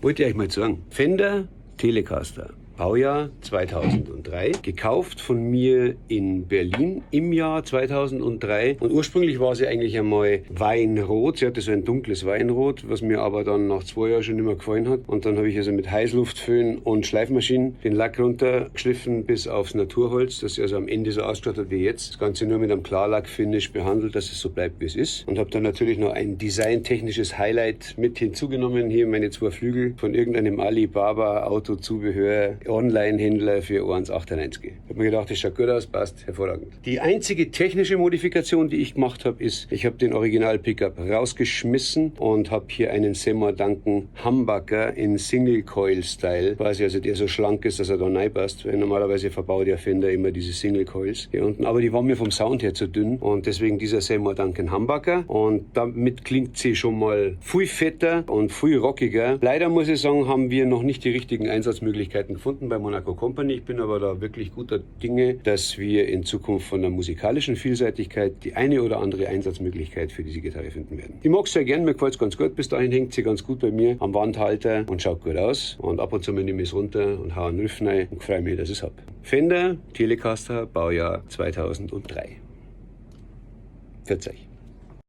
Wollte ich euch mal sagen. Fender Telecaster. Baujahr 2003, gekauft von mir in Berlin im Jahr 2003 und ursprünglich war sie eigentlich einmal Weinrot, sie hatte so ein dunkles Weinrot, was mir aber dann nach 2 Jahren schon nicht mehr gefallen hat und dann habe ich also mit Heißluftföhn und Schleifmaschinen den Lack runtergeschliffen bis aufs Naturholz, dass sie also am Ende so ausschaut hat wie jetzt. Das Ganze nur mit einem Klarlack-Finish behandelt, dass es so bleibt wie es ist und habe dann natürlich noch ein designtechnisches Highlight mit hinzugenommen, hier meine 2 Flügel von irgendeinem Alibaba Autozubehör Online-Händler für 1,98. Ich habe mir gedacht, das schaut gut aus, passt, hervorragend. Die einzige technische Modifikation, die ich gemacht habe, ist, ich habe den Original-Pickup rausgeschmissen und habe hier einen Seymour Duncan Humbucker in Single-Coil-Style, quasi also der so schlank ist, dass er da reinpasst, weil normalerweise verbaut der Fender immer diese Single-Coils hier unten, aber die waren mir vom Sound her zu dünn und deswegen dieser Seymour Duncan Humbucker und damit klingt sie schon mal viel fetter und viel rockiger. Leider muss ich sagen, haben wir noch nicht die richtigen Einsatzmöglichkeiten gefunden bei Monaco Company. Ich bin aber da wirklich guter Dinge, dass wir in Zukunft von der musikalischen Vielseitigkeit die eine oder andere Einsatzmöglichkeit für diese Gitarre finden werden. Ich mag es sehr gern, mir gefällt es ganz gut. Bis dahin hängt sie ganz gut bei mir am Wandhalter und schaut gut aus. Und ab und zu nehme ich es runter und haue einen Riff rein und freue mich, dass ich es habe. Fender Telecaster, Baujahr 2003. 40.